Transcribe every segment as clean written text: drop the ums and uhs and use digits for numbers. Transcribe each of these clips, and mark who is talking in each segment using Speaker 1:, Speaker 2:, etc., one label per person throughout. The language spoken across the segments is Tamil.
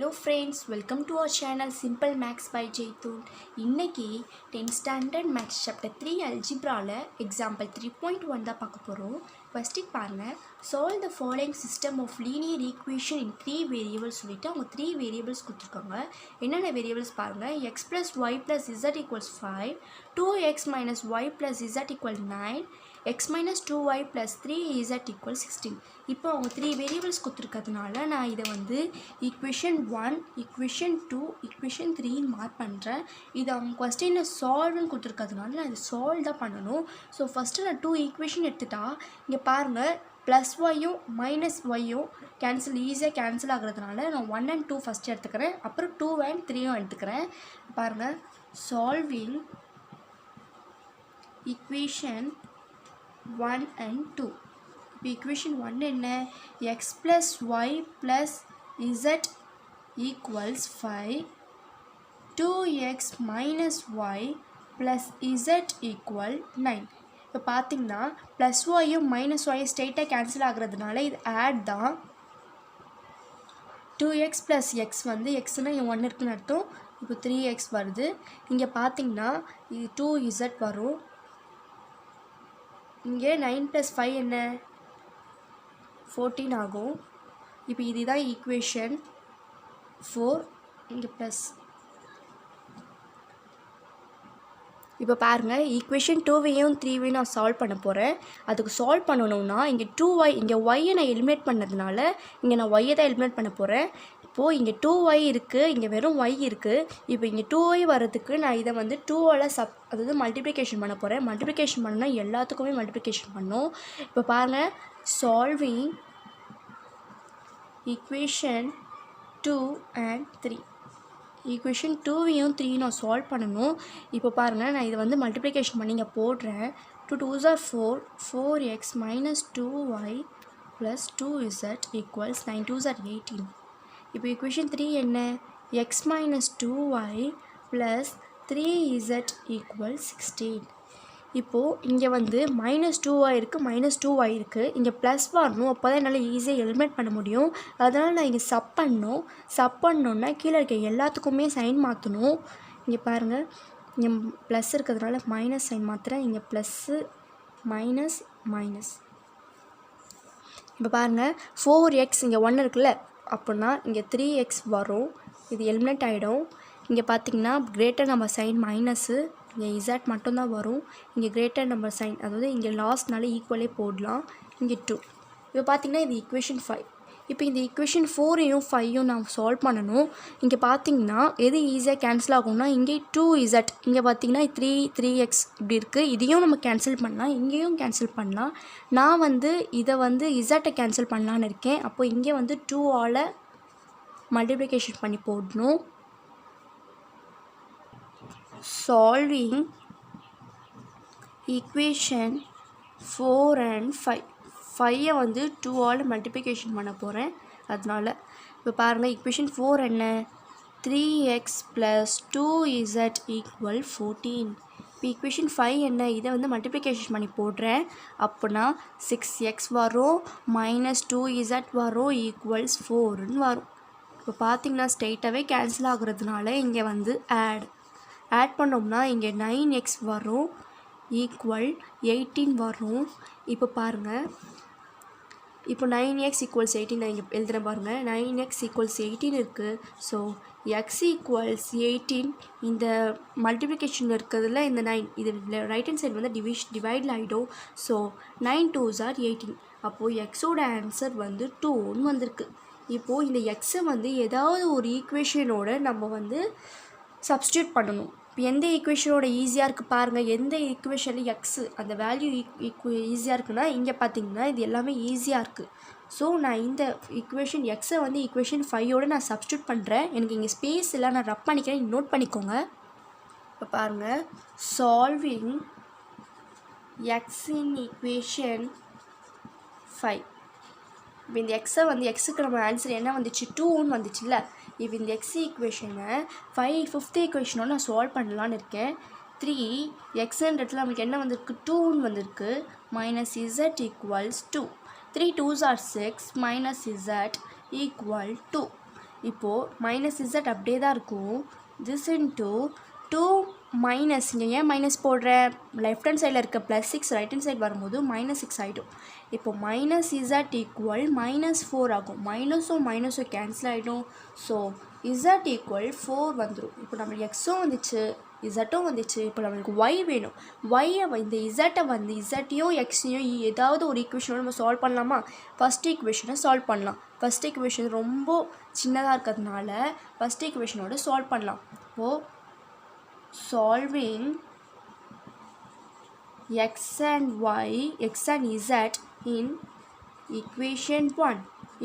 Speaker 1: Hello friends, welcome to our channel Simple Max by Jaytul. இன்னைக்கு 10th standard max chapter 3 algebra example 3.1 தான் பார்க்க போறோம். ஃபர்ஸ்ட் பாருங்க, solve the following system of linear equation in 3 variables சொல்லிட்டு அவங்க 3 variables கொடுத்திருக்காங்க. என்னென்ன variables பாருங்க, x plus y plus z equals 5, 2x minus y plus z equals 9, x minus 2y plus 3z equals 16. இப்போ அவங்க 3 variables கொடுத்திருக்கிறதுனால நான் இதை வந்து equation 1, equation 2, equation 3 மார்க் பண்ணுறேன். இது அவங்க கொஸ்டினில் சால்வ்னு கொடுத்துருக்கிறதுனால நான் இது சால்வ் தான் பண்ணணும். ஸோ ஃபஸ்ட்டு நான் 2 ஈக்குவேஷன் எடுத்துட்டா இங்கே பாருங்கள், ப்ளஸ் ஒய்யும் மைனஸ் ஒய்யும் ஈஸியாக கேன்சல் ஆகிறதுனால நான் 1 and 2 ஃபஸ்ட்டு எடுத்துக்கிறேன், அப்புறம் 2 and 3யும் எடுத்துக்கிறேன். பாருங்கள், சால்விங் equation 1 and 2. இப்போ equation 1 என்ன, x plus y plus z equals 5, 2x minus y plus z equal 9. இப்போ பார்த்தீங்கன்னா ப்ளஸ் ஒய்யும் மைனஸ் ஒய்யும் ஸ்ட்ரெயிட்டாக கேன்சல் ஆகிறதுனால இது ஆட் தான். 2x plus x வந்து எக்ஸ்னால் இங்கே 1 இருக்குன்னு அர்த்தம். இப்போ 3x வருது. இங்கே பார்த்தீங்கன்னா இது 2z வரும். இங்கே 9 plus 5 என்ன, 14 ஆகும். இப்போ இதுதான் ஈக்குவேஷன் 4. இங்கே ப்ளஸ். இப்போ பாருங்கள், ஈக்குவேஷன் 2வையும் 3வையும் நான் சால்வ் பண்ண போகிறேன். அதுக்கு சால்வ் பண்ணணும்னா இங்கே 2y, இங்கே ஒய்யை நான் எலிமினேட் பண்ணதுனால இங்கே நான் ஒய்யை தான் எலிமினேட் பண்ண போகிறேன். இப்போது இங்கே 2y இருக்குது, இங்கே வெறும் y இருக்குது. இப்போ இங்கே 2y வர்றதுக்கு நான் இதை வந்து 2ஆல் அதாவது மல்டிப்ளிகேஷன் பண்ண போகிறேன். மல்டிப்ளிகேஷன் பண்ணால் எல்லாத்துக்குமே மல்டிப்ளிகேஷன் பண்ணணும். இப்போ பாருங்கள், சால்விங் equation 2 and 3. equation 2வையும் 3 நான் சால்வ் பண்ணணும். இப்போ பாருங்கள், நான் இதை வந்து மல்டிப்ளிகேஷன் பண்ணி இங்கே போடுறேன். 2 2s are 4, 4x minus 2y plus 2z equals 9 2s are 18. இப்போ equation 3 என்ன, x minus 2y plus 3z equals 16. இப்போது இங்கே வந்து மைனஸ் 2y இருக்குது, மைனஸ் 2y இருக்குது. இங்கே ப்ளஸ் வரணும், அப்போ தான் என்னால் ஈஸியாக எலிமினேட் பண்ண முடியும். அதனால் நான் இங்கே சப் பண்ணோன்னா கீழே இருக்க எல்லாத்துக்குமே சைன் மாற்றணும். இங்கே பாருங்கள், இங்கே ப்ளஸ் இருக்கிறதுனால மைனஸ் சைன் மாற்றுறேன். இங்கே ப்ளஸ்ஸு மைனஸ் மைனஸ். இப்போ பாருங்கள், 4x இங்கே 1 இருக்குல்ல, அப்படின்னா இங்கே 3x வரும். இது எலிமினேட் ஆகிடும். இங்கே பார்த்திங்கன்னா கிரேட்டர் நம்பர் சைன் மைனஸு, இங்கே இசட் மட்டும்தான் வரும். இங்கே கிரேட்டர் நம்பர் சைன், அதாவது இங்கே லாஸ்ட்னால ஈக்குவலே போடலாம். இங்கே 2. இப்போ பார்த்திங்கன்னா இது ஈக்குவேஷன் 5. இப்போ இந்த ஈக்குவேஷன் 4ஐயும் 5யும் நான் சால்வ் பண்ணணும். இங்கே பார்த்திங்கன்னா எது ஈஸியாக கேன்சல் ஆகும்னா இங்கே 2z, இங்கே பார்த்திங்கன்னா 3x இப்படி இருக்குது. இதையும் நம்ம கேன்சல் பண்ணலாம், இங்கேயும் கேன்சல் பண்ணலாம். நான் வந்து இதை வந்து இசட்டை கேன்சல் பண்ணலான்னு இருக்கேன். அப்போது இங்கே வந்து 2ஆல் மல்டிப்ளிகேஷன் பண்ணி போடணும். Solving equation 4 and 5. 5ஐ வந்து 2ஆல் மல்டிப்ளிகேஷன் பண்ண போகிறேன். அதனால் இப்போ பாருங்கள், equation 4 என்ன, 3x plus 2z equal 14. இப்போ equation 5 என்ன, இதை வந்து மல்டிப்ளிகேஷன் பண்ணி போடுறேன். அப்படின்னா 6x வரும், மைனஸ் 2z வரும், ஈக்குவல்ஸ் 4ன்னு வரும். இப்போ பார்த்தீங்கன்னா ஸ்ட்ரெயிட்டாகவே கேன்சல் ஆகுறதுனால இங்கே வந்து ஆட் பண்ணோம்னா இங்கே 9x வரும், ஈக்குவல் 18 வரும். இப்போ பாருங்கள், இப்போ 9x equals 18 நான் இங்கே எழுதுகிறேன் பாருங்கள். 9x equals 18 இருக்குது. ஸோ x equals 18 இந்த மல்டிப்ளிகேஷன் இருக்கிறதுல இந்த 9 இது ரைட் ஹேண்ட் சைடு வந்து டிவைடில் ஆகிடும். So 9 2s are 18. அப்போது எக்ஸோட ஆன்சர் வந்து 2ன்னு வந்திருக்கு. இப்போது இந்த எக்ஸை வந்து ஏதாவது ஒரு ஈக்குவேஷனோட நம்ம வந்து சப்ஸ்டியூட் பண்ணணும். இப்போ எந்த ஈக்குவேஷனோட ஈஸியாக இருக்குது பாருங்கள், எந்த ஈக்குவேஷனில் எக்ஸு அந்த வேல்யூ ஈஸியாக இருக்குன்னா இங்கே பார்த்தீங்கன்னா இது எல்லாமே ஈஸியாக இருக்குது. ஸோ நான் இந்த ஈக்குவேஷன் எக்ஸை வந்து ஈக்குவேஷன் 5ஓடு நான் சப்ஸ்டியூட் பண்ணுறேன். எனக்கு இங்கே ஸ்பேஸ் இல்லை, நான் ரப் பண்ணிக்கிறேன், நோட் பண்ணிக்கோங்க. இப்போ பாருங்கள், சால்விங் எக்ஸ் இன் ஈக்குவேஷன் 5. இப்போ இந்த எக்ஸை வந்து எக்ஸுக்கு நம்ம ஆன்சர் என்ன வந்துச்சு, 2ன்னு வந்துச்சுல்ல. இப்போ இந்த எக்ஸ் ஈக்குவேஷனை 5th ஈக்குவேஷனோட நான் சால்வ் பண்ணலான்னு இருக்கேன். 3xன்றதுல நமக்கு என்ன வந்திருக்கு, 2ன்னு வந்திருக்கு. Minus z equals 2. 3 2s are 6 minus z equal to. இப்போது மைனஸ் இசட் அப்படியே தான் இருக்கும். திஸ் இன்ட்டு 2 மைனஸ் இங்கே ஏன் மைனஸ் போடுறேன், லெஃப்ட் ஹேண்ட் சைடில் இருக்க +6 ரைட் ஹேண்ட் சைடு வரும்போது -6 ஆகிடும். இப்போ மைனஸ் இசட் ஈக்குவல் -4 ஆகும். மைனஸும் மைனஸும் கேன்சல் ஆகிடும். ஸோ இசட் ஈக்குவல் 4 வந்துடும். இப்போ நம்மளுக்கு எக்ஸும் வந்துச்சு, இசட்டும் வந்துச்சு. இப்போ நம்மளுக்கு ஒய் வேணும். ஒய்யை இந்த இசட்டை வந்து இசட்டையும் எக்ஸையும் ஏதாவது ஒரு ஈக்குவேஷனோட நம்ம சால்வ் பண்ணலாமா? ஃபஸ்ட் ஈக்குவேஷனை சால்வ் பண்ணலாம். ஃபஸ்ட் ஈக்குவேஷன் ரொம்ப சின்னதாக இருக்கிறதுனால ஃபஸ்ட் ஈக்குவேஷனோட சால்வ் பண்ணலாம். இப்போது solving x and y, x and z in equation 1.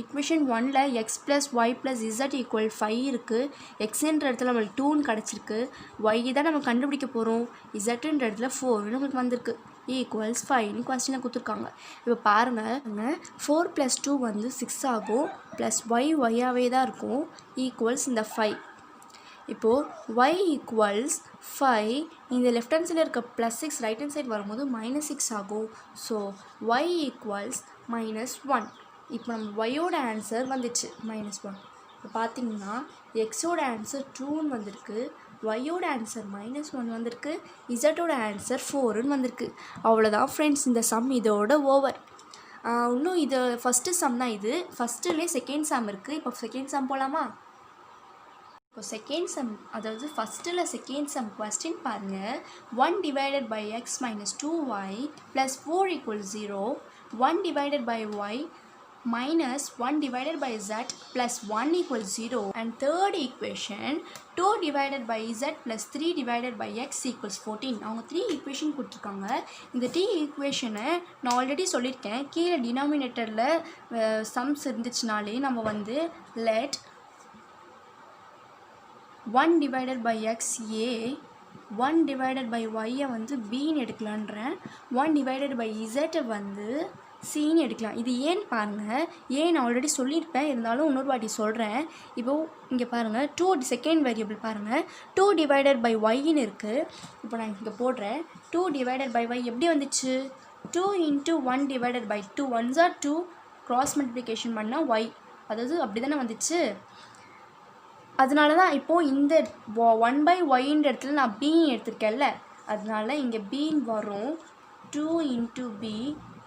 Speaker 1: equation 1ல x plus y plus z equal 5 இருக்குது. xன்ற இடத்துல நம்மளுக்கு 2ன்னு கிடச்சிருக்கு. y தான் நம்ம கண்டுபிடிக்க போகிறோம். zன்ற இடத்துல 4 நம்மளுக்கு வந்திருக்கு. ஈக்குவல்ஸ் 5ன்னு கொஸ்டினில் கொடுத்துருக்காங்க. இப்போ பாருங்கள் 4 + 2 வந்து 6 ஆகும். ப்ளஸ் ஒய்யாகவே தான் இருக்கும். ஈக்குவல்ஸ் இந்த 5. இப்போது y ஈக்குவல்ஸ் 5 இந்த லெஃப்ட் ஹேண்ட் சைடில் இருக்க +6 ரைட் ஹேண்ட் சைடு வரும்போது -6 ஆகும். So y equals -1. இப்போ நம்ம ஒய்யோட ஆன்சர் வந்துச்சு -1. இப்போ பார்த்தீங்கன்னா எக்ஸோட ஆன்சர் 2ன்னு வந்திருக்கு, ஒய்யோட ஆன்சர் -1 வந்திருக்கு, இசட்டோட ஆன்சர் 4ன்னு வந்திருக்கு. அவ்வளோதான் ஃப்ரெண்ட்ஸ், இந்த சம் இதோட ஓவர். இன்னும் இது ஃபஸ்ட்டு சம் தான். இது ஃபஸ்ட்டுலேயே செகண்ட் சம் இருக்குது. இப்போ செகண்ட் சம் போகலாமா? இப்போ செகண்ட் சம், அதாவது ஃபஸ்ட்டில் செகண்ட் சம் கொஸ்டின் பாருங்கள். 1 divided by x minus 2y plus 4 equals 0, 1 divided by y minus 1 divided by z plus 1 equals 0, and third equation 2 divided by z plus 3 divided by x equals 14. அவங்க 3 ஈக்குவேஷன் கொடுத்துருக்காங்க. இந்த 3 ஈக்குவேஷனை நான் ஆல்ரெடி சொல்லியிருக்கேன். கீழே டினாமினேட்டரில் சம்ஸ் இருந்துச்சுனாலே நம்ம வந்து let 1 divided by x a, 1 divided by y வந்து bன்னு எடுக்கலான்றேன். 1 divided by z வந்து cன்னு எடுக்கலாம். இது ஏன்னு பாருங்கள். ஏன் ஆல்ரெடி சொல்லியிருப்பேன், இருந்தாலும் இன்னொரு வாட்டி சொல்கிறேன். இப்போது இங்கே பாருங்கள், 2 செகண்ட் வேரியபிள் பாருங்கள், 2 divided by yன்னு இருக்குது. இப்போ நான் இங்கே போடுறேன். 2 divided by y எப்படி வந்துச்சு? 2 into 1 divided by 2, 1s are 2, cross multiplication பண்ணால் y, அதாவது அப்படி தானே வந்துச்சு. அதனால தான் இப்போது இந்த 1/yன்ற இடத்துல நான் b எடுத்திருக்கேன்ல, அதனால இங்கே bன்னு வரும். 2 into b,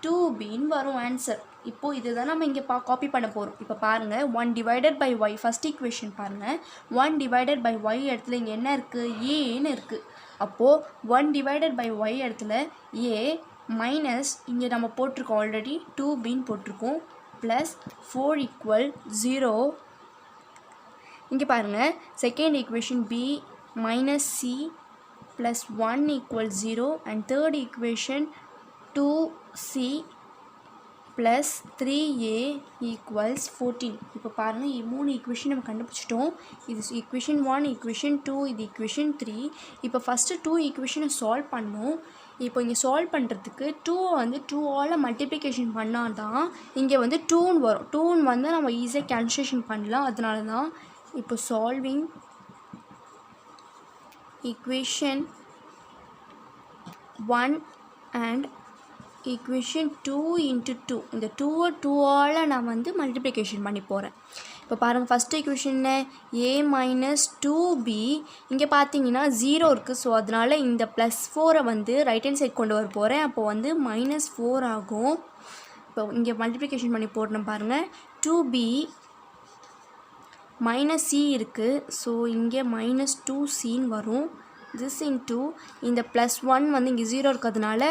Speaker 1: 2bன்னு வரும் ஆன்சர். இப்போது இது தான் நம்ம இங்கே காப்பி பண்ண போகிறோம். இப்போ பாருங்கள், 1 divided by y first equation பாருங்கள். 1 divided by y இடத்துல இங்கே என்ன இருக்குது? ஏன்னு இருக்குது. அப்போது 1 divided by y இடத்துல a மைனஸ் இங்கே நம்ம போட்டிருக்கோம் ஆல்ரெடி 2bன்னு போட்டிருக்கோம், ப்ளஸ் 4 equal 0. இங்கே பாருங்கள், second equation b minus c plus 1 equals 0, and third equation 2c plus 3a equals 14. இப்போ பாருங்கள், 3 ஈக்குவேஷன் நம்ம கண்டுபிடிச்சிட்டோம். இது ஈக்குவேஷன் 1, ஈக்குவேஷன் 2, இது ஈக்குவேஷன் 3. இப்போ ஃபஸ்ட்டு 2 ஈக்குவேஷனை சால்வ் பண்ணணும். இப்போ இங்கே சால்வ் பண்ணுறதுக்கு 2 வந்து 2ஆல் மல்டிப்ளிகேஷன் பண்ணால் தான் இங்கே வந்து 2ன்னு வரும். 2ன்னு வந்து நம்ம ஈஸியாக கேன்சலேஷன் பண்ணலாம். அதனால தான் இப்போ solving equation 1 and equation 2 into 2, இந்த 2ஆல் நான் வந்து மல்டிப்ளிகேஷன் பண்ணி போகிறேன். இப்போ பாருங்கள், first equation a minus 2b, இங்கே பார்த்தீங்கன்னா 0 இருக்குது. ஸோ அதனால் இந்த +4 வந்து ரைட் ஹேண்ட் சைட் கொண்டு வர போகிறேன். அப்போது வந்து -4 ஆகும். இப்போ இங்கே மல்டிப்ளிகேஷன் பண்ணி போடணும் பாருங்கள். 2b மைனஸ் c இருக்குது. ஸோ இங்கே -2cன்னு வரும். திஸ் இன்ட்டு இந்த +1 வந்து இங்கே 0 இருக்கிறதுனால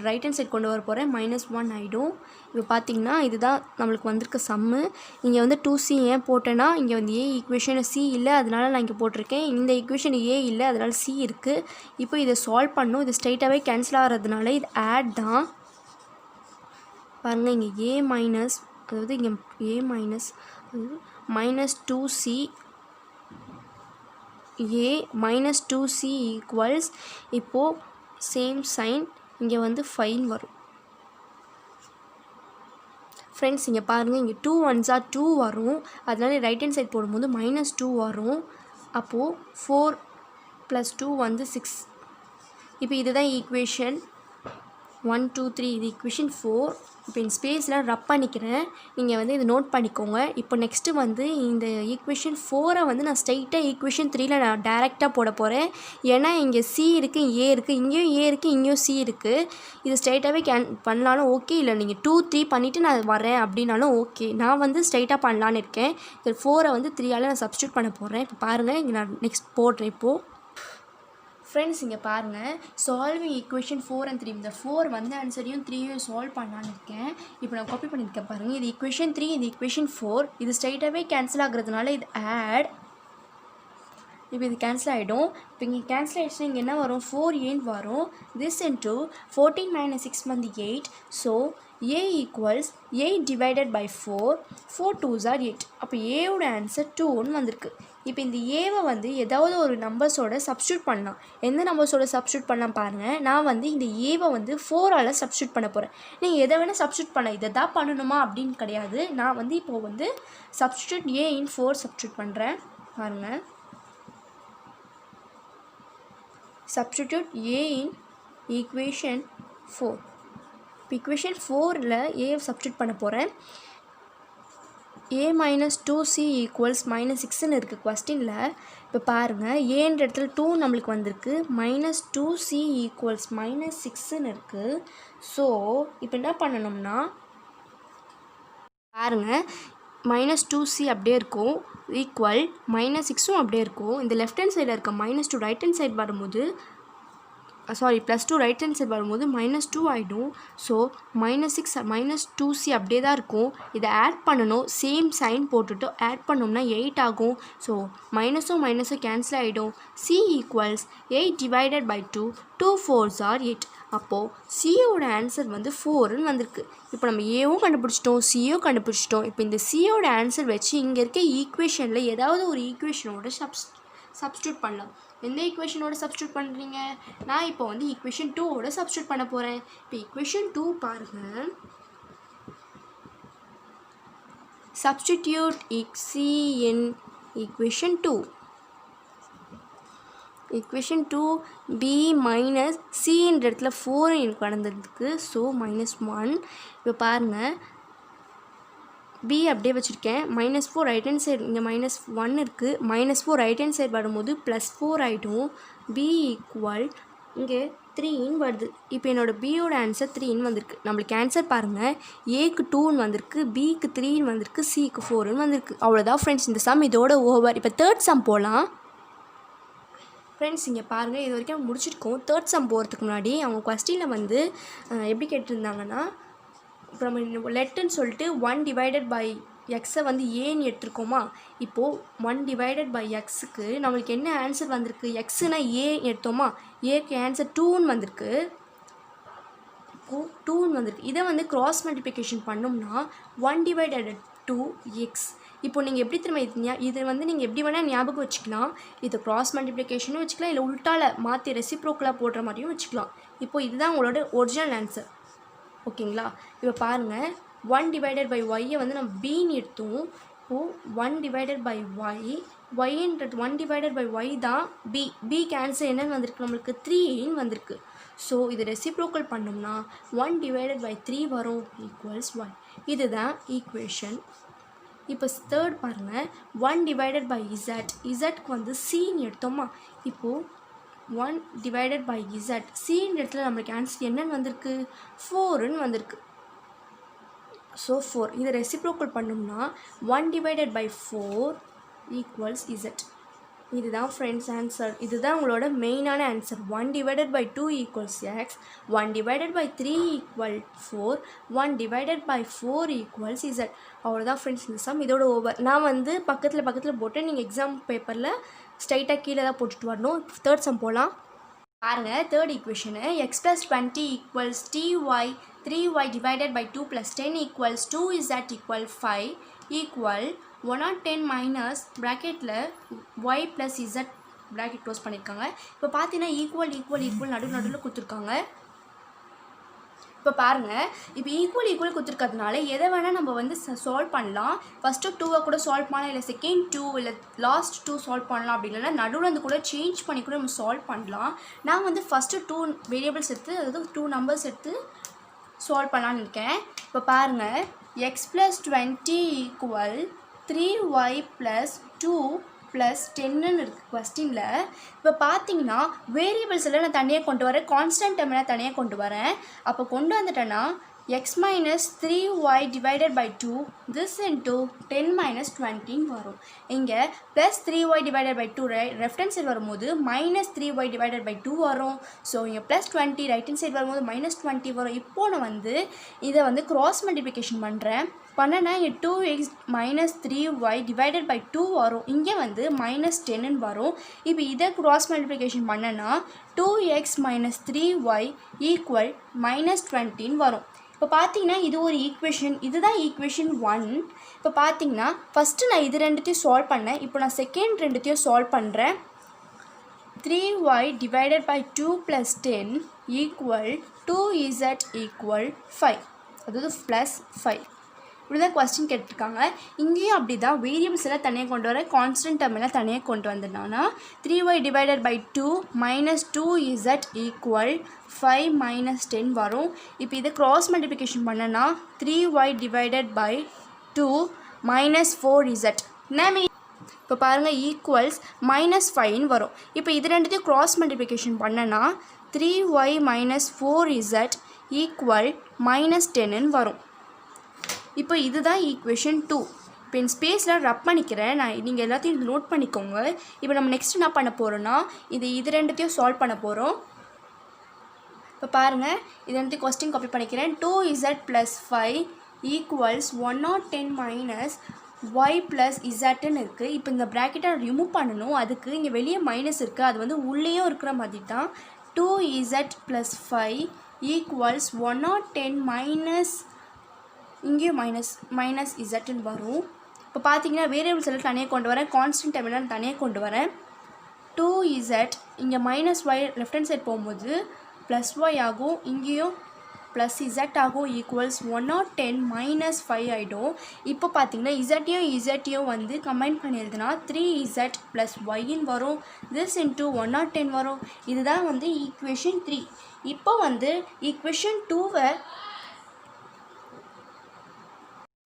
Speaker 1: ரைட் ஹேண்ட் சைட் கொண்டு வர போகிறேன். -1 ஆகிடும். இப்போ பார்த்திங்கன்னா இதுதான் நம்மளுக்கு வந்திருக்க சம்மு. இங்கே வந்து 2c ஏன் போட்டேன்னா, இங்கே வந்து a ஈக்குவேஷன் c இல்லை, அதனால நான் இங்கே போட்டிருக்கேன். இந்த ஈக்குவேஷன் a இல்லை, அதனால் c இருக்குது. இப்போ இதை சால்வ் பண்ணணும். இது ஸ்ட்ரைட்டாகவே கேன்சல் ஆகிறதுனால இது ஆட் தான். பாருங்கள், இங்கே a மைனஸ், அதாவது இங்கே a minus -2c, a -2c equals, இப்போது சேம் சைன் இங்கே வந்து 5 வரும். ஃப்ரெண்ட்ஸ் இங்கே பாருங்கள், இங்கே 2 1s are 2 வரும். அதனால ரைட் ஹேண்ட் சைட் போடும்போது -2 வரும். அப்போது 4 + 2 வந்து 6. இப்போ இதுதான் ஈக்குவேஷன் 1 2 3 இது ஈக்குவேஷன் 4. இப்போ இந்த ஸ்பேஸில் ரப் பண்ணிக்கிறேன், நீங்கள் வந்து இதை நோட் பண்ணிக்கோங்க. இப்போ நெக்ஸ்ட்டு வந்து இந்த ஈக்குவேஷன் 4 வந்து நான் ஸ்ட்ரைட்டாக ஈக்குவேஷன் 3ல் நான் டேரெக்டாக போட போகிறேன். ஏன்னா இங்கே சி இருக்குது, ஏ இருக்குது, இங்கேயும் ஏ இருக்குது, இங்கேயும் சி இருக்குது. இது ஸ்ட்ரைட்டாகவே பண்ணாலும் ஓகே, இல்லை நீங்கள் 2 3 பண்ணிவிட்டு நான் வரேன் அப்படின்னாலும் ஓகே. நான் வந்து ஸ்ட்ரைட்டாக பண்ணலான்னு இருக்கேன். இது 4 வந்து 3ஆல் நான் சப்ஸ்டியூட் பண்ண போகிறேன். இப்போ பாருங்கள், இங்கே நான் நெக்ஸ்ட் போடுறேன். இப்போது ஃப்ரெண்ட்ஸ் இங்கே பாருங்கள், சால்விங் ஈக்குவேஷன் 4 and 3. இந்த 4 வந்து ஆன்சரையும் 3யும் சால்வ் பண்ணலான்னு இருக்கேன். இப்போ நான் காப்பி பண்ணியிருக்கேன் பாருங்கள். இது ஈக்குவேஷன் 3, இது ஈக்குவேஷன் 4. இது ஸ்ட்ரைட்டாகவே கேன்சல் ஆகுறதுனால இது ஆட். இப்போ இது கேன்சல் ஆகிடும். இப்போ இங்கே கேன்சல் ஆகிடுச்சுன்னா இங்கே என்ன வரும், 4a வரும். திஸ் இன்ட்டு 14 minus 6 வந்து 8. So a equals 8 divided by 4. 4 2s are 8. அப்போ ஏவோட ஆன்சர் 2ன்னு வந்திருக்கு. இப்போ இந்த ஏவை வந்து ஏதாவது ஒரு நம்பர்ஸோட சப்ஸ்டியூட் பண்ணலாம். எந்த நம்பர்ஸோட சப்ஸ்டியூட் பண்ணலாம் பாருங்கள். நான் வந்து இந்த ஏவை வந்து 4ஆல் சப்ஸ்டியூட் பண்ண போகிறேன். நீங்கள் எதை வேணால் சப்ஸ்டியூட் பண்ணலாம், இதை தான் பண்ணணுமா அப்படின்னு கிடையாது. நான் வந்து இப்போது வந்து சப்ஸ்டியூட் a in 4 சப்ஸ்டியூட் பண்ணுறேன். பாருங்கள், substitute a in equation 4. இப்போ equation 4ல் a சப்ஸ்டியூட் பண்ண போகிறேன். a minus 2c equals minus 6ன்னு இருக்குது கொஸ்டினில். இப்போ பாருங்கள், ஏன்ற இடத்துல 2 நம்மளுக்கு வந்திருக்கு. minus 2c equals minus 6ன்னு இருக்குது. ஸோ இப்போ என்ன பண்ணணும்னா பாருங்கள், minus 2c அப்படியே இருக்கும், ஈக்குவல் minus 6ம் அப்படியே இருக்கும். இந்த லெஃப்ட் ஹேண்ட் சைடில் இருக்க -2 ரைட் ஹேண்ட் சைடு வரும்போது +2 ரைட் ஹேண்ட் சைடு வரும்போது -2 ஆகிடும். ஸோ -6 -2c அப்படியே தான் இருக்கும். இதை ஆட் பண்ணணும், சேம் சைன் போட்டுட்டு ஆட் பண்ணோம்னா 8 ஆகும். ஸோ மைனஸும் கேன்சல் ஆகிடும். c equals 8 divided by 2. 2 4s are 8. அப்போது சியோட ஆன்சர் வந்து 4ன்னு வந்திருக்கு. இப்போ நம்ம ஏவும் கண்டுபிடிச்சிட்டோம், சியோ கண்டுபிடிச்சிட்டோம். இப்போ இந்த சியோட ஆன்சர் வச்சு இங்கே இருக்க ஈக்குவேஷனில் ஏதாவது ஒரு ஈக்குவேஷனோட சப்ஸ்டியூட் பண்ணலாம். எந்த ஈக்குவேஷனோட சப்ஸ்டியூட் பண்ணுறீங்க? நான் இப்போ வந்து ஈக்குவேஷன் 2ஓட சப்ஸ்டியூட் பண்ண போகிறேன். இப்போ ஈக்குவேஷன் 2 பாருங்கள், substitute c in equation 2. equation 2 b minus cன்ற இடத்துல 4 எனக்கு கடந்திருக்கு. ஸோ -1. இப்போ பாருங்கள், b அப்படியே வச்சுருக்கேன். -4 ரைட் ஹேண்ட் சைடு, இங்கே -1 இருக்குது. -4 ரைட் ஹேண்ட் சைடு வரும்போது +4 ஆகிடும். b ஈக்குவல் இங்கே 3ன்னு வருது. இப்போ என்னோடய பியோட ஆன்சர் 3ன்னு வந்திருக்கு. நம்மளுக்கு ஆன்சர் பாருங்கள், ஏக்கு 2ன்னு வந்திருக்கு, பிக்கு 3ன்னு வந்திருக்கு, சிக்கு 4ன்னு வந்திருக்கு. அவ்வளோதான் ஃப்ரெண்ட்ஸ், இந்த சம் இதோட ஓவர். இப்போ தேர்ட் சம் போகலாம். ஃப்ரெண்ட்ஸ் இங்கே பாருங்கள், இது வரைக்கும் முடிச்சிருக்கோம். தேர்ட் சம் போகிறதுக்கு முன்னாடி அவங்க கொஸ்டினில் வந்து எப்படி கேட்டிருந்தாங்கன்னா, இப்போ நம்ம லெட்டுன்னு சொல்லிட்டு 1 divided by எக்ஸை வந்து ஏன்னு எடுத்துருக்கோமா. இப்போது 1 divided by எக்ஸுக்கு நம்மளுக்கு என்ன ஆன்சர் வந்திருக்கு, எக்ஸுனா ஏ எடுத்தோமா, ஏக்கு ஆன்சர் 2ன்னு வந்திருக்கு. இப்போது 2ன்னு வந்திருக்கு. இதை வந்து கிராஸ் மல்டிப்ளிகேஷன் பண்ணோம்னா 1 divided 2x. இப்போ நீங்கள் எப்படி திரும்ப இது வந்து நீங்கள் எப்படி வேணால் ஞாபகம் வச்சுக்கலாம். இது கிராஸ் மல்டிப்ளிகேஷனும் வச்சுக்கலாம், இல்லை உள்டால மாற்றி ரெசிப்ரோக்கலாக போடுற மாதிரியும் வச்சுக்கலாம். இப்போது இதுதான் உங்களோட ஒரிஜினல் ஆன்சர். ஓகேங்களா? இப்போ பாருங்கள், 1 divided by y வந்து நம்ம bன்னு எடுத்தோம். இப்போது 1 divided by yன்றது 1 divided by y தான் b ஆன்சர் என்னன்னு வந்திருக்கு, நம்மளுக்கு 3ன்னு வந்திருக்கு. ஸோ இது ரெசிப்ரோக்கல் பண்ணோம்னா 1 divided by 3 வரும், ஈக்குவல்ஸ் 1. இதுதான் ஈக்குவேஷன். இப்போ தேர்ட் பாருங்கள், 1 divided by zக்கு வந்து cன்னு எடுத்தோமா. இப்போது 1 divided by z, cன்ற இடத்துல நம்மளுக்கு ஆன்சர் என்னன்னு வந்திருக்கு, 4ன்னு வந்திருக்கு. ஸோ 4 இதை ரெசிப்ரோக்கல் பண்ணோம்னா 1 divided by 4 ஈக்குவல்ஸ் z. இதுதான் ஃப்ரெண்ட்ஸ் ஆன்சர். இதுதான் உங்களோட மெயினான answer. 1 divided by 2 equals x, 1 divided by 3 equal 4, 1 divided by 4 equals z. அவ்வளோதான் ஃப்ரெண்ட்ஸ், இந்த சம் இதோட ஓவர். நான் வந்து பக்கத்தில் போட்டு நீங்கள் எக்ஸாம் பேப்பரில் ஸ்ட்ரைட்டாக கீழே தான் போட்டுட்டு வரணும். தேர்ட் சம் போகலாம். பாருங்கள், third equation x + 20 equals ty, 3y divided by 2 + 10 equals 2z equal 5 equal 110 minus ப்ராக்கெட்டில் y + z ப்ராக்கெட் க்ளோஸ் பண்ணியிருக்காங்க. இப்போ பார்த்தீங்கன்னா ஈக்குவல் நடுவில் கொடுத்துருக்காங்க. இப்போ பாருங்கள், இப்போ ஈக்குவல் கொடுத்துருக்கிறதுனால எதை வேணால் நம்ம வந்து சால்வ் பண்ணலாம். ஃபஸ்ட்டு 2 கூட சால்வ் பண்ணலாம், இல்லை செகண்ட் 2 இல்லை லாஸ்ட் 2 சால்வ் பண்ணலாம். அப்படி இல்லைன்னா நடுவில் வந்து கூட சேஞ்ச் பண்ணி கூட நம்ம சால்வ் பண்ணலாம். நான் வந்து ஃபஸ்ட்டு 2 வேரியபிள்ஸ் எடுத்து, அதாவது 2 நம்பர்ஸ் எடுத்து சால்வ் பண்ணலான்னு இருக்கேன். இப்போ பாருங்கள், x + 20 = 3y + 2 + 10ன்னு இருக்குது கொஸ்டினில். இப்போ பார்த்தீங்கன்னா வேரியபிள்ஸ் எல்லாம் நான் தனியாக கொண்டு வரேன், கான்ஸ்டன்ட் டேர்ம்லாம் தனியாக கொண்டு வரேன். அப்போ கொண்டு வந்துட்டேன்னா x - 3y / 2 this into 10 - 20 வரும். இங்கே +3y / 2 லெஃப்ட் ஹேண்ட் சைடு வரும்போது -3y / 2 வரும். ஸோ இங்கே +20 ரைட் ஹேண்ட் சைடு வரும்போது -20 வரும். இப்போ நான் வந்து இதை வந்து கிராஸ் மல்டிப்ளிகேஷன் பண்ணுறேன். பண்ணனா இங்கே 2x - 3y / 2 வரும். இங்கே வந்து -10ன்னு வரும். இப்போ இதை கிராஸ் மல்டிப்ளிகேஷன் பண்ணனா 2x - 3y = -20ன்னு வரும். இப்போ பார்த்தீங்கன்னா இது ஒரு ஈக்குவேஷன், இதுதான் ஈக்குவேஷன் 1. இப்போ பார்த்தீங்கன்னா ஃபஸ்ட்டு நான் இது ரெண்டுத்தையும் சால்வ் பண்ணேன். இப்போ நான் செகண்ட் ரெண்டுத்தையும் சால்வ் பண்ணுறேன். 3y / 2 + 10 = 2z = 5, அதாவது +5. இப்படி தான் கொஸ்டின் கேட்டிருக்காங்க. இங்கேயும் அப்படி தான் வேரியபிள்ஸ் எல்லாம் தனியாக கொண்டு வர, கான்ஸ்டன்ட் டேர்ம் எல்லாம் தனியாக கொண்டு வந்தேன்னா 3y / 2 - 2z = 5 - 10 வரும். இப்போ இதை கிராஸ் மல்டிப்ளிகேஷன் பண்ணனா 3y / 2 - 4z இப்போ பாருங்கள் ஈக்குவல்ஸ் -5ன்னு வரும். இப்போ இது ரெண்டுத்தையும் கிராஸ் மல்டிப்ளிகேஷன் பண்ணனா 3y - 4z = -10ன்னு வரும். இப்போ இதுதான் ஈக்குவேஷன் 2. இப்போ என் ஸ்பேஸில் ரப் பண்ணிக்கிறேன், நீங்கள் எல்லாத்தையும் நோட் பண்ணிக்கோங்க. இப்போ நம்ம நெக்ஸ்ட் என்ன பண்ண போகிறோன்னா இது ரெண்டுத்தையும் சால்வ் பண்ண போகிறோம். இப்போ பாருங்கள், இது ரெண்டுத்தையும் கொஸ்டின் காப்பி பண்ணிக்கிறேன். 2z + 5 = 110 - y + zன்னு இருக்குது. இப்போ இந்த ப்ராக்கெட்டை ரிமூவ் பண்ணணும். அதுக்கு இங்கே வெளியே மைனஸ் இருக்குது, அது வந்து உள்ளேயும் இருக்கிற மாதிரி தான். 2z + 5 = 110 இங்கேயும் மைனஸ் இசட்னு வரும். இப்போ பார்த்தீங்கன்னா வேரியபிள்ஸ் எல்லாம் தனியாக கொண்டு வரேன், கான்ஸ்டன்ட் டேர்ம் எல்லாம் தனியாக கொண்டு வரேன். 2z இங்கே -y லெஃப்ட் ஹேண்ட் சைட் போகும்போது +y ஆகும், இங்கேயும் +z ஆகும். = 110 - 5 ஆகிடும். இப்போ பார்த்தீங்கன்னா இசட்டையும் வந்து கம்பைன் பண்ணி எழுதுனா 3z + yன்னு வரும். this into 110 வரும். இதுதான் வந்து ஈக்குவேஷன் 3. இப்போ வந்து ஈக்குவேஷன் 2வை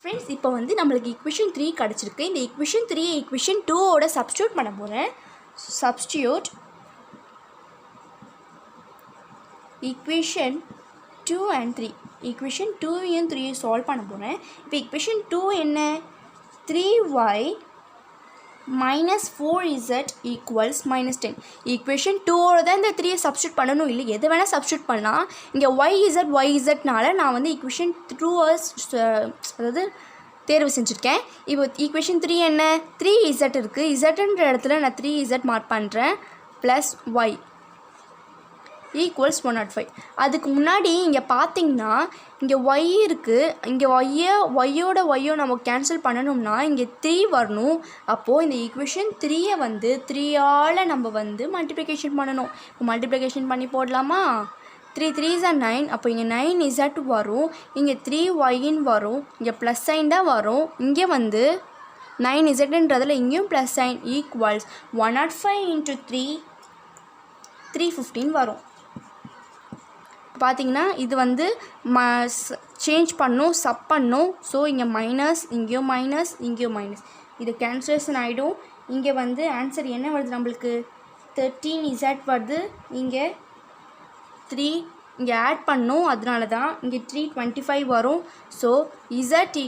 Speaker 1: ஃப்ரெண்ட்ஸ், இப்போ வந்து நம்மளுக்கு ஈக்குவேஷன் 3 கிடச்சிருக்கு. இந்த ஈக்குவேஷன் 3 ஈக்குவேஷன் 2ஓட சப்ஸ்டியூட் பண்ண போகிறேன். Substitute equation 2 and 3. Equation 2 3 solve பண்ண போகிறேன். இப்போ ஈக்குவேஷன் 2 என்ன? 3y - 4z = -10. ஈக்குவேஷன் 2ஓட தான் இந்த 3 சப்ஸ்டியூட் பண்ணணும், இல்லை எது வேணால் சப்ஸ்டியூட் பண்ணலாம். இங்கே yzனால நான் வந்து ஈக்குவேஷன் 2 அதாவது தேர்வு செஞ்சுருக்கேன். இப்போ ஈக்குவேஷன் 3 என்ன? 3z இருக்குது, zன்ற இடத்துல நான் 3z மார்க் பண்ணுறேன். +y = 105. அதுக்கு முன்னாடி இங்கே பார்த்தீங்கன்னா இங்கே y இருக்குது, இங்கே ஒய்யோ நம்ம கேன்சல் பண்ணணும்னா இங்கே 3 வரணும். அப்போது இந்த ஈக்குவேஷன் 3ஐ வந்து 3ஆல் நம்ம வந்து மல்டிப்ளிகேஷன் பண்ணணும். இப்போ மல்டிப்ளிகேஷன் பண்ணி போடலாமா? 3 3s are 9. அப்போ இங்கே 9z வரும், இங்கே 3yன்னு வரும், இங்கே ப்ளஸ் சைன் தான் வரும். இங்கே வந்து 9zன்றதில் இங்கேயும் ப்ளஸ் சைன் = 105 × 3 315 வரும். பார்த்தீங்கன்னா இது வந்து சேஞ்ச் பண்ணும், சப் பண்ணும். ஸோ இங்கே மைனஸ், இங்கேயும் மைனஸ், இங்கேயும் மைனஸ், இது கேன்சலேஷன் ஆகிடும். இங்கே வந்து ஆன்சர் என்ன வருது நம்மளுக்கு? 13z வருது. இங்கே 3 இங்கே ஆட் பண்ணும், அதனால தான் இங்கே 325 வரும். So z =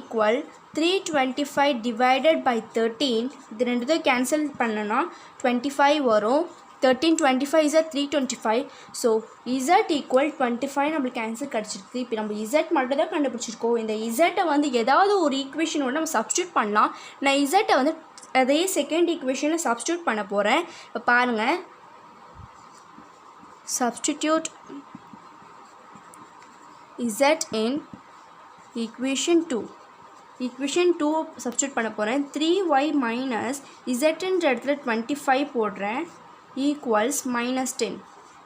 Speaker 1: 325 / 13. இது ரெண்டுத்தையும் கேன்சல் பண்ணனா 25 வரும். 13 25 is 325. ஸோ z = 25 நம்மளுக்கு ஆன்சர் கிடச்சிருக்கு. இப்போ நம்ம z மட்டும் தான் கண்டுபிடிச்சிருக்கோம். இந்த z வந்து ஏதாவது ஒரு ஈக்குவேஷனோட நம்ம சப்ஸ்டியூட் பண்ணலாம். நான் z வந்து அதே செகண்ட் ஈக்குவேஷனை சப்ஸ்டியூட் பண்ண போகிறேன். இப்போ பாருங்கள், substitute z in equation 2. Equation 2 substitute பண்ண போகிறேன். 3y - zன்ற இடத்துல 25 போடுறேன். = -10.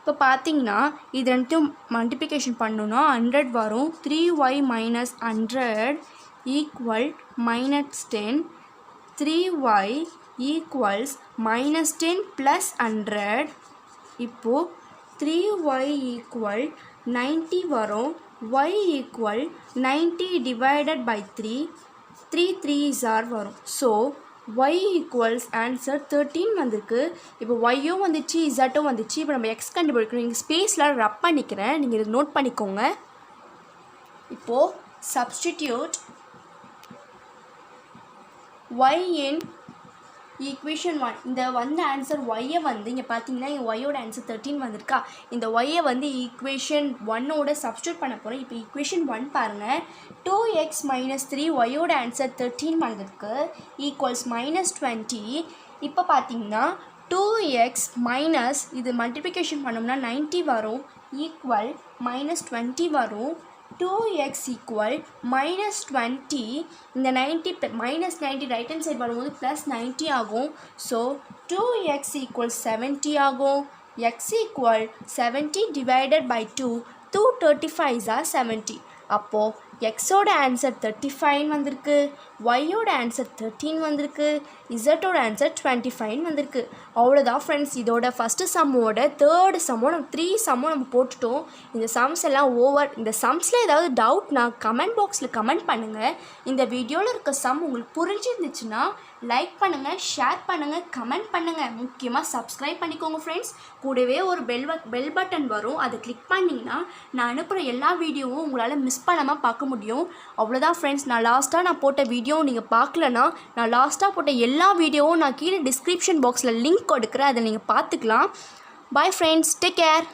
Speaker 1: இப்போ பார்த்தீங்கன்னா இது ரெண்டும் மல்டிப்ளிகேஷன் பண்ணோன்னா 100 வரும். 3y minus 100 equal -10. 3y equals -10 plus 100. இப்போது 3y ஈக்குவல் 90 வரும். y equal 90 divided by 3. 3 3s are வரும். ஸோ y ஈக்குவல்ஸ் ஆன்சர் 13 வந்திருக்கு. இப்போ ஒய்யும் வந்துச்சு இசட்டும் வந்துச்சு. இப்போ நம்ம எக்ஸ் கண்டுபிடிக்கணும். நீங்கள் ஸ்பேஸில் ரப் பண்ணிக்கிறேன், நீங்கள் இதை நோட் பண்ணிக்கோங்க. இப்போது சப்ஸ்டிடியூட் y in ஈக்குவேஷன் 1. இந்த ஆன்சர் ஒய்யை இங்கே பார்த்தீங்கன்னா இங்கே ஒய்யோட ஆன்சர் 13 வந்திருக்கா. இந்த ஒய்யை ஈக்குவேஷன் 1ஓட சப்ஸ்டியூட் பண்ண போகிறோம். இப்போ ஈக்குவேஷன் 1 பாருங்கள். 2x மைனஸ் 3 ஒய்யோட ஆன்சர் 13 வந்திருக்கு ஈக்குவல்ஸ் -20. இப்போ பார்த்தீங்கன்னா 2x மைனஸ் இது மல்டிப்ளிகேஷன் பண்ணோம்னா 90 வரும் ஈக்குவல் -20 வரும். 2x equal -20. இந்த 90 -90 ரைட் ஹேண்ட் சைட் வரும்போது +90 ஆகும். ஸோ 2x ஈக்குவல் 70 ஆகும். x equal 70 divided by 2. 235s are 70. அப்போது எக்ஸோட ஆன்சர் 35 வந்திருக்கு, ஒய்யோட ஆன்சர் 13 வந்திருக்கு, இசட்டோட ஆன்சர் 25 வந்திருக்கு. அவ்வளோதான் ஃப்ரெண்ட்ஸ். இதோட ஃபஸ்ட்டு சம்மோட தேர்டு சம்மோ நம்ம 3 சம்மோ நம்ம போட்டுட்டோம். இந்த சம்ஸ் எல்லாம் ஓவர். இந்த சம்ஸில் ஏதாவது டவுட்னா கமெண்ட் பாக்ஸில் கமெண்ட் பண்ணுங்கள். இந்த வீடியோவில் இருக்க சம் உங்களுக்கு புரிஞ்சிருந்துச்சுன்னா லைக் பண்ணுங்கள், ஷேர் பண்ணுங்கள், கமெண்ட் பண்ணுங்கள். முக்கியமாக சப்ஸ்கிரைப் பண்ணிக்கோங்க ஃப்ரெண்ட்ஸ். கூடவே ஒரு பெல் பட்டன் வரும், அதை கிளிக் பண்ணிங்கன்னா நான் அனுப்புகிற எல்லா வீடியோவும் உங்களால் மிஸ் பண்ணாமல் பார்க்க முடியும். அவ்வளோதான் ஃப்ரெண்ட்ஸ். நான் லாஸ்ட்டாக போட்ட வீடியோ நீங்கள் பார்க்கலன்னா நான் லாஸ்ட்டாக போட்ட எல்லா வீடியோவும் நான் கீழே டிஸ்கிரிப்ஷன் பாக்ஸில் லிங்க் கொடுக்குறேன், அதை நீங்கள் பார்த்துக்கலாம். Bye friends, take care.